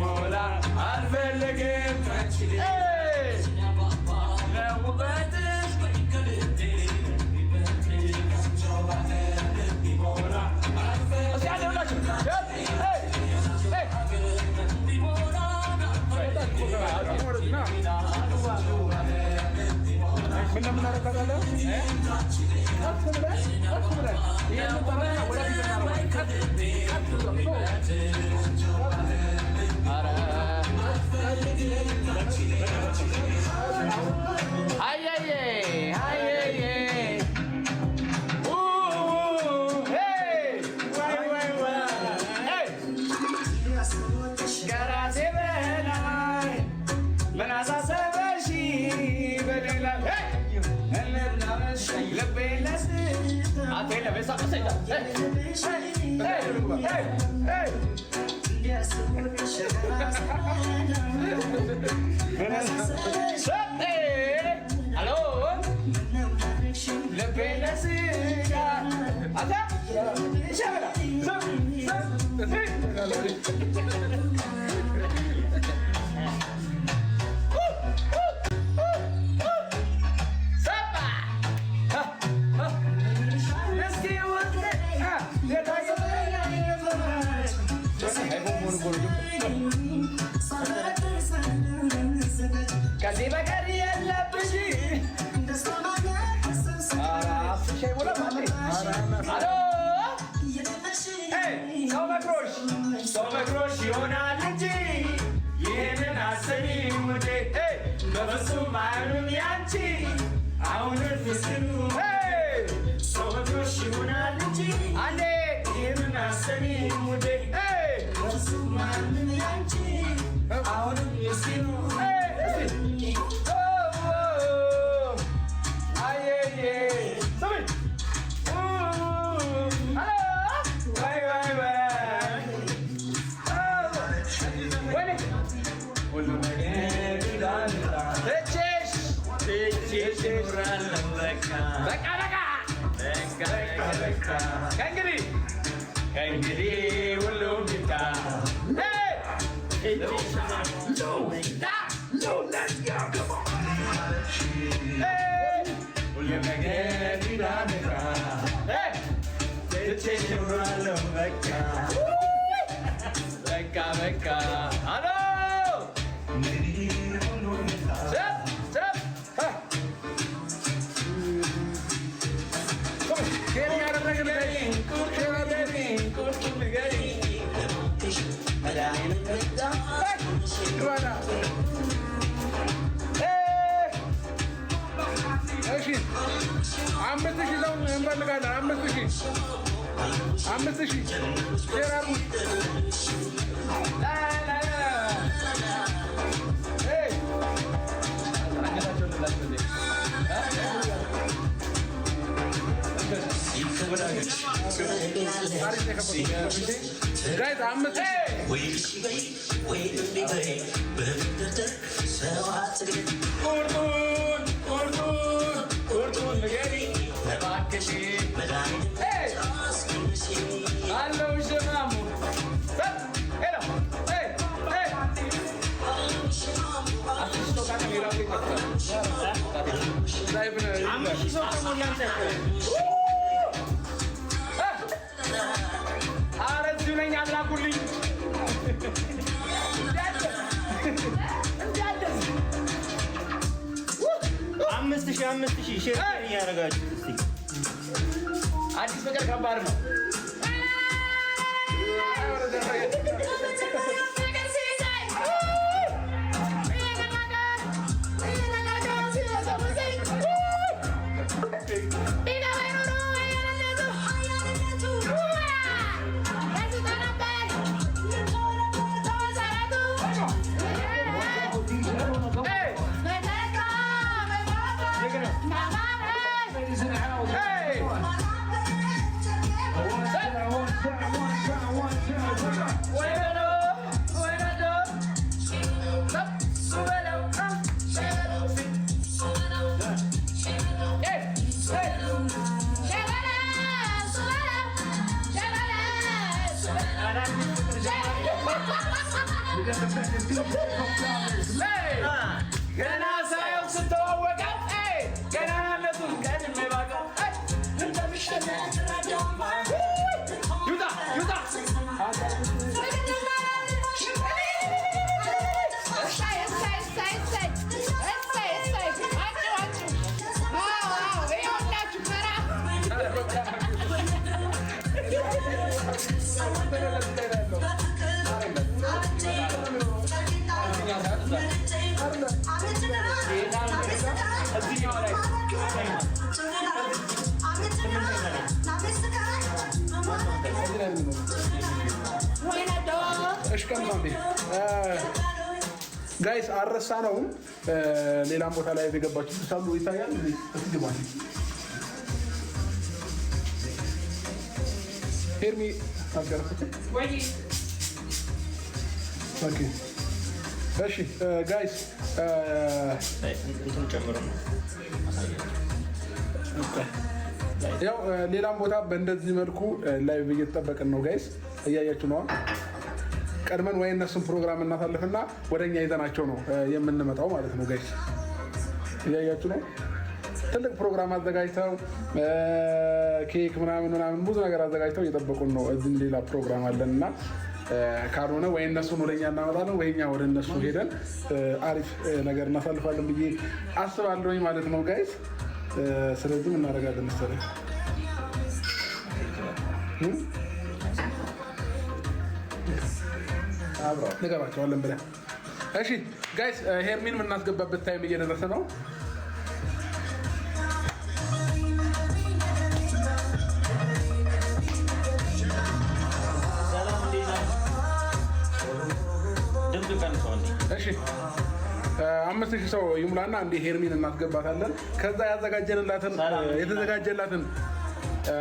እንዲሞላ አልፈለግም ካንቺ ለውበትሽ እንዲሞላ ከዚህ በቀር የለብሽ ሰው መክሮሽ ይሆናል እንጂ ይህንን አሰቢም ውዴ በፍጹም አይሆንም ያንቺ አሁንን ምስሉ ሰው መክሮሽ ይሆናል እንጂ አንዴ ይህንን አሰቢም ውዴ በፍጹም አይሆንም ያንቺ አሁንም ምስሉ ከእንግዲህ ሁሉም ይብቃ ሁሉም ነገር ይዳምቃ ትቼሽ እኖራለሁ በቃ በቃ በቃ አሎ አምስት ሺህ ሼር አድርጉት። አምስት ሺህ ሼር እያደረጋችሁ እስቲ አዲስ ነገር ከባድ ነው። Wait ገና ሳየው ስተዋወቀው ገናነቱን ቀድሜ ባውቀው ይውጣ ይውጣ ጋይስ አረሳ ነው። ሌላም ቦታ ላይ የገባችሁ ሳሉ ይታያል። ሄርሚ እሺ ጋይስ ያው ሌላም ቦታ በእንደዚህ መልኩ ላይቭ እየተጠበቅን ነው ጋይስ፣ እያያችሁ ነው። ቀድመን ወይ እነሱን ፕሮግራም እናሳልፍና ወደኛ ይዘናቸው ነው የምንመጣው ማለት ነው ጋይስ፣ እያያችሁ ነው። ትልቅ ፕሮግራም አዘጋጅተው ኬክ ምናምን ብዙ ነገር አዘጋጅተው እየጠበቁን ነው። እዚህ ሌላ ፕሮግራም አለንና ካልሆነ ወይ እነሱን ወደኛ እናመጣለን ወይ እኛ ወደ እነሱ ሄደን አሪፍ ነገር እናሳልፋለን ብዬ አስባለሁኝ ማለት ነው ጋይስ። ስለዚህ እናደርጋለን መሰለኝ ንገባቸዋለን ብለን። እሺ ጋይስ ሄርሚን የምናስገባበት ታይም እየደረሰ ነው። እሺ 5000 ሰው ይሙላና እንደ ሄርሚን እናስገባታለን። ከዛ የተዘጋጀላትን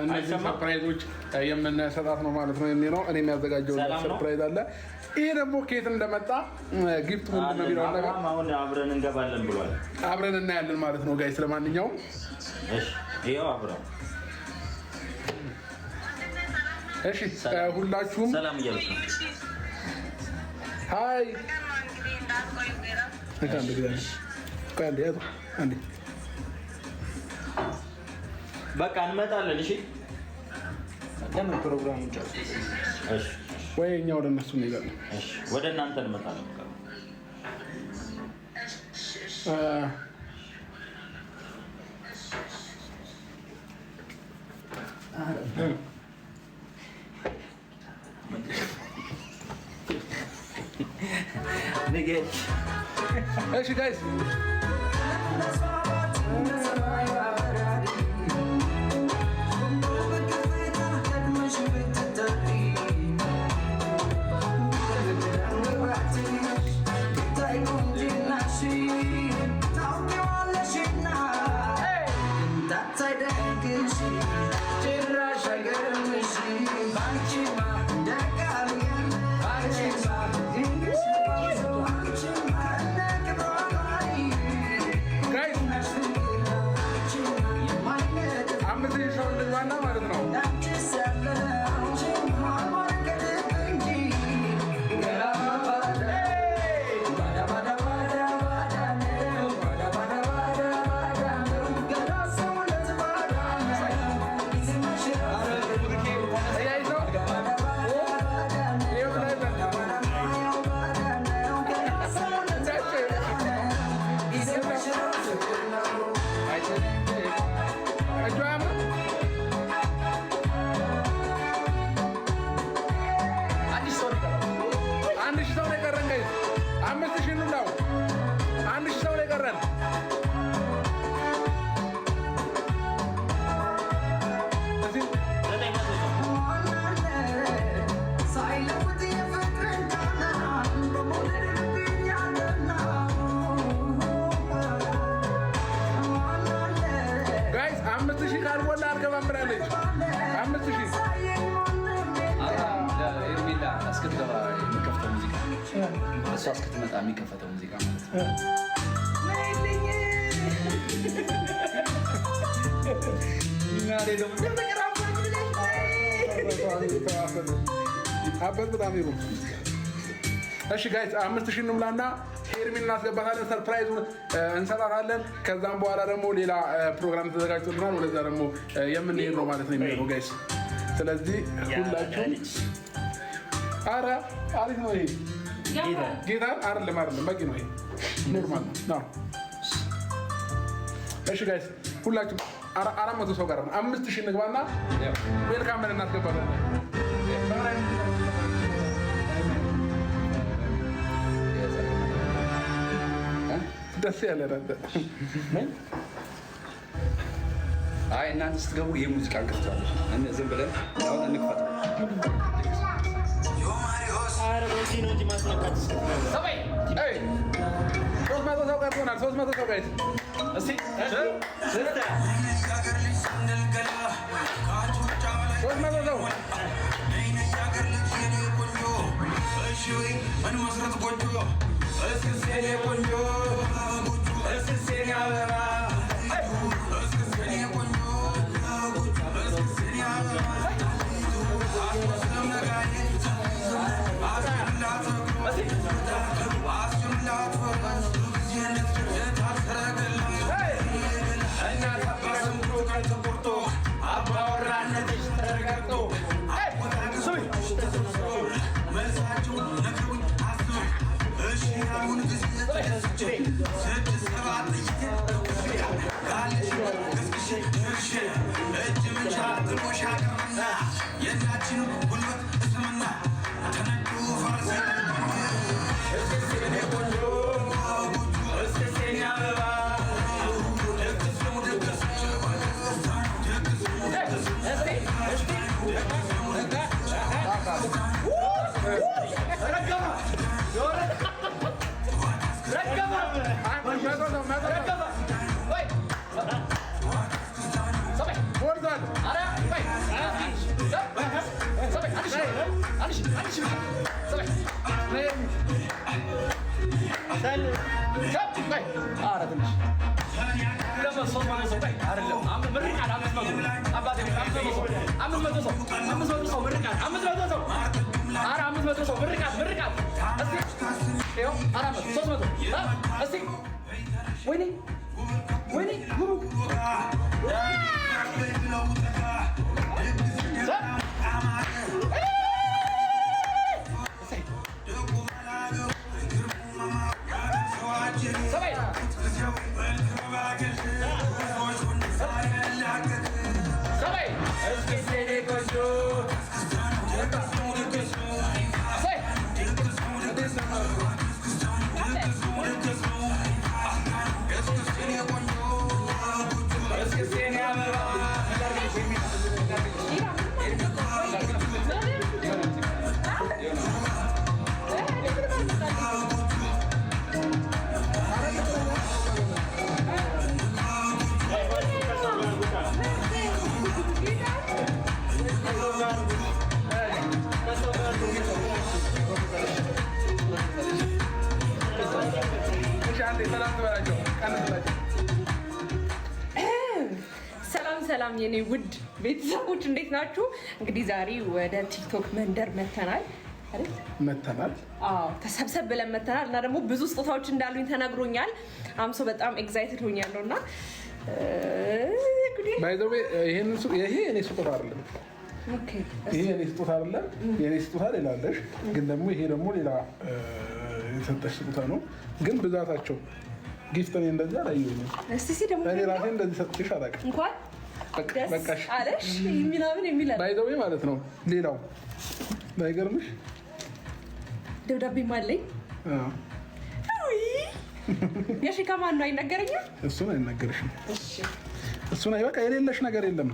እነዚህ ሰርፕራይዞች የምንሰጣት ነው ማለት ነው። የሚለው እኔ የሚያዘጋጀው ሰርፕራይዝ አለ። ይሄ ደግሞ ከየት እንደመጣ ጊፍት ምንድን ነው የሚለው ነገር አሁን አብረን እንገባለን ብሏል። አብረን እናያለን ማለት ነው ጋይስ። ለማንኛውም እሺ ይሄው አብረን እሺ ሁላችሁም ሰላም እያልኩ ነው። ሃይ በቃ እንመጣለን። እሺ ለምን ፕሮግራሙን ጨርሱ። እሺ ወይ እኛ ወደ እነሱ እንሄዳለን። እሺ ወደ እናንተ እንመጣለን። እሺ ጋይስ እሷ እስክትመጣ የሚከፈተው ሙዚቃ ማለት ነው። እሺ ጋይስ 5000 እንምላና ሄርሚን እናስገባታለን። ሰርፕራይዝ እንሰጣታለን። ከዛም በኋላ ደግሞ ሌላ ፕሮግራም ተዘጋጅቶልናል። ወደዛ ደግሞ የምንሄድ ነው ማለት ነው የሚሆነው ጋይስ። ስለዚህ ሁላችሁም አረ አሪፍ ነው ይሄ ጌታ አይደለም በቂ ነው ይሄ ኖርማል ነው። እሺ ጋይስ ሁላችሁም 400 ሰው ጋር ነው 5000 እንግባና ዌልካም ብለን እናስገባታለን። ደስ ያለ ነበር። አይ እናንተ ስትገቡ የሙዚቃ እንከፍታለን። ዝም ብለን አሁን እንክፈት። ነው እንጂ ማስነካት ሰበይ 300 ሰው ቀርቶናል። 300 ሰው ጋይስ እስቲ 300 ሰው ሰላም የኔ ውድ ቤተሰቦች እንዴት ናችሁ? እንግዲህ ዛሬ ወደ ቲክቶክ መንደር መተናል። ተሰብሰብ ብለን መተናል እና ደግሞ ብዙ ስጦታዎች እንዳሉኝ ተነግሮኛል። አምሶ በጣም ኤግዛይትድ ሆኛለሁ እና ይሄ የኔ ስጦታ አይደለም። ይሄ የኔ ስጦታ አይደለም። የኔ ስጦታ ሌላ አለሽ፣ ግን ደግሞ ይሄ ደግሞ ሌላ የተሰጠሽ ስጦታ ነው። ግን ብዛታቸው ጊፍት እኔ እንደዛ አላየሁኝም። እስቲ ደግሞ እኔ ራሴ እንደዚህ ሰጥቼሽ አላውቅም። እንኳን በቃሽ አለሽ ምናምን የሚል ባይዘው ማለት ነው። ሌላው ባይገርምሽ ደብዳቤም አለኝ። የሺ ከማን ነው አይነገረኝም? እሱን አይነገርሽም። እሱን በቃ የሌለሽ ነገር የለም።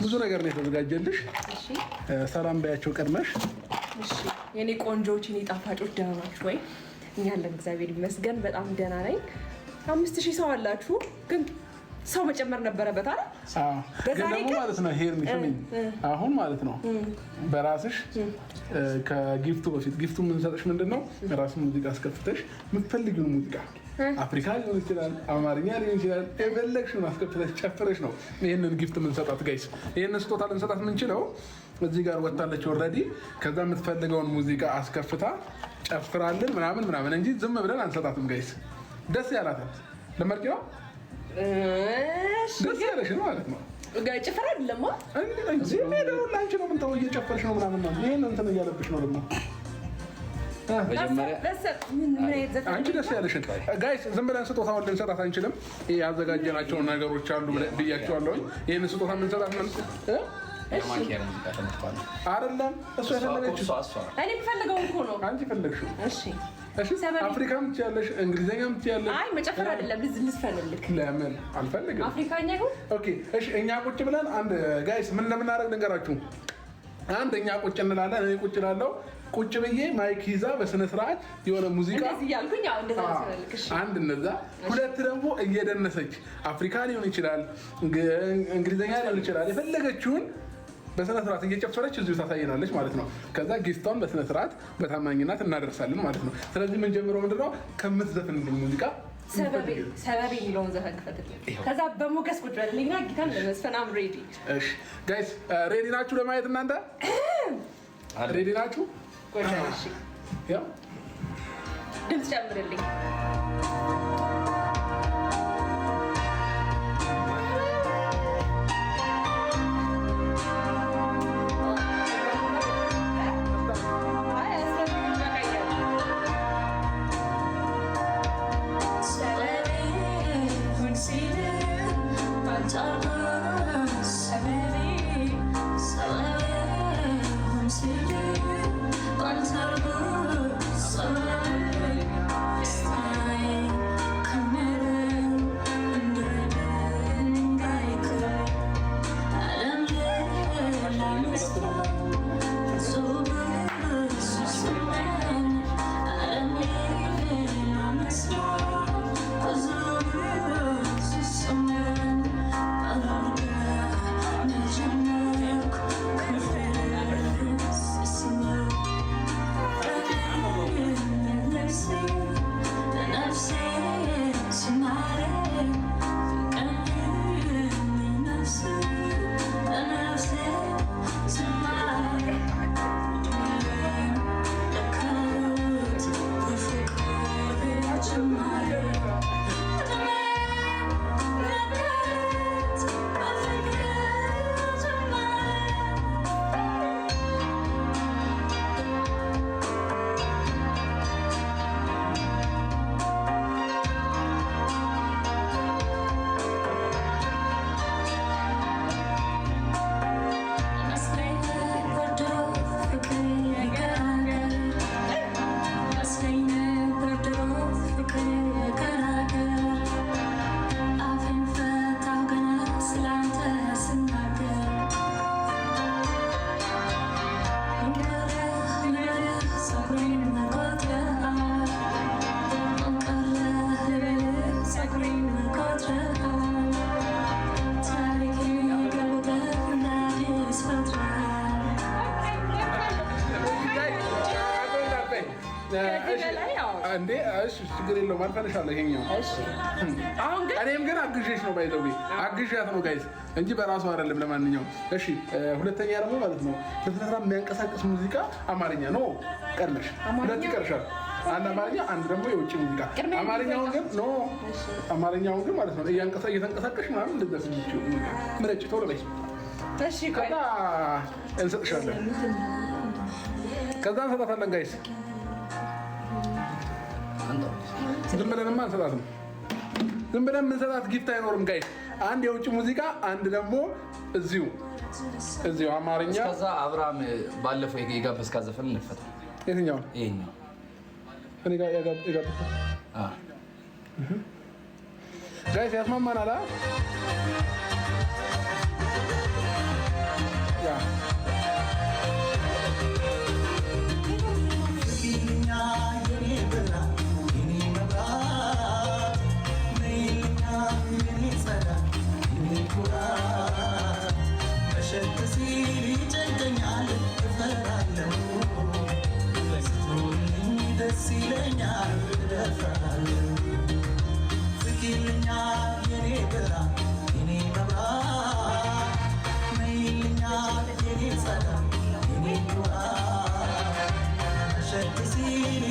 ብዙ ነገር ነው የተዘጋጀልሽ። ሰላም ባያቸው ቀድመሽ። የኔ ቆንጆዎች፣ የኔ ጣፋጮች ደህና ናችሁ ወይ? እኛ አለን እግዚአብሔር ይመስገን በጣም ደህና ነኝ። 5000 ሰው አላችሁ፣ ግን ሰው መጨመር ነበረበት አይደል? ግን ደግሞ ማለት ነው ሄር ሚሽሚን አሁን ማለት ነው በራስሽ ከጊፍቱ በፊት ጊፍቱ የምንሰጥሽ ምንድነው? ራስ ሙዚቃ አስከፍተሽ የምትፈልጊውን ሙዚቃ አፍሪካ ሊሆን ይችላል፣ አማርኛ ሊሆን ይችላል፣ የፈለግሽውን አስከፍተሽ ጨፍረሽ ነው ይህንን ጊፍት የምንሰጣት ጋይስ። ይህንን ስጦታ ልንሰጣት የምንችለው እዚህ ጋር ወጣለች ኦልሬዲ። ከዛ የምትፈልገውን ሙዚቃ አስከፍታ ጨፍራልን ምናምን እንጂ ዝም ብለን አንሰጣትም ጋይስ። ደስ ያላታል ለመርቂ ነው ደስ ያለሽ ነው ማለት ነው። ጭፈራ አይደለም እንጂ ሜዳው ላንቺ ነው ምን ተው እየጨፈርሽ ነው ምናምን ነው ይሄን እንትን እያለብሽ ነው ደግሞ አንቺ ደስ ያለሽን ጋይስ ዝም ብለን ስጦታውን ልንሰጣት አንችልም። ያዘጋጀናቸው ነገሮች አሉ ብያቸዋለሁ። ይህን ስጦታ የምንሰጣት አይደለም እሱ የፈለገችው እኔ የምፈልገው እኮ ነው። አንቺ ፈለግሽው አፍሪካም ትያለሽ እንግሊዝኛም ትያለሽ። አይ መጨፈር አይደለም ልዝፈልግ ለምን አልፈልግም አፍሪካኛ ይሁን ኦኬ እሺ እኛ ቁጭ ብለን አንድ ጋይስ ምን እንደምናደርግ ልንገራችሁ። አንድ እኛ ቁጭ እንላለን እኔ ቁጭ እላለሁ ቁጭ ብዬ ማይክ ይዛ በስነ ስርዓት የሆነ ሙዚቃ አንድ እነዛ ሁለት ደግሞ እየደነሰች አፍሪካ ሊሆን ይችላል እንግሊዝኛ ሊሆን ይችላል የፈለገችውን በስነ ስርዓት እየጨፈረች እዚሁ ታሳየናለች ማለት ነው። ከዛ ጊፍቷን በስነ ስርዓት በታማኝነት እናደርሳለን ማለት ነው። ስለዚህ ምን ጀምሮ ምንድነው ከምትዘፍንልኝ ሙዚቃ ሰበቤ የሚለውን ዘፈን ክፈትልኝ። ከዛ በሞገስ ቁጭ በልልኝና ጊታን ለመስፈን አም ሬዲ። እሺ ጋይስ ሬዲ ናችሁ ለማየት እናንተ ሬዲ ናችሁ? ቆይታሽ ያው ድምጽ ጨምርልኝ። እንዴ እሺ ችግር የለውም አልፈንሻለሁ። ይሄኛው እኔም ግን አግዤሽ ነው ባይዘው አግዣት ነው ጋይስ እንጂ በራሱ አይደለም። ለማንኛውም እሺ ሁለተኛ ደግሞ ማለት ነው ለተነራ የሚያንቀሳቅስ ሙዚቃ አማርኛ ነው ቀርመሽ ሁለት ይቀርሻል። አንድ አማርኛ አንድ ደግሞ የውጭ ሙዚቃ አማርኛውን ግን ነው አማርኛውን ግን ማለት ነው እየተንቀሳቀስሽ ምናምን እንደዚህ ነው ምረጭ ቶሎ በይ እሺ ከዛ እንሰጥሻለን። ከዛ እንሰጣታለን ጋይስ ዝም ብለንማ አንሰጣትም። ዝም ብለን የምንሰጣት ጊፍት አይኖርም ጋይስ። አንድ የውጭ ሙዚቃ አንድ ደግሞ እዚሁ አማርኛ። ከዛ አብርሃም ባለፈው የጋበዝካት ዘፈን እንፈታ። የትኛው? ይሄኛው እኔ ጋር የጋበዝካት ጋይስ ያስማማናል። ያ ሸክ ሲል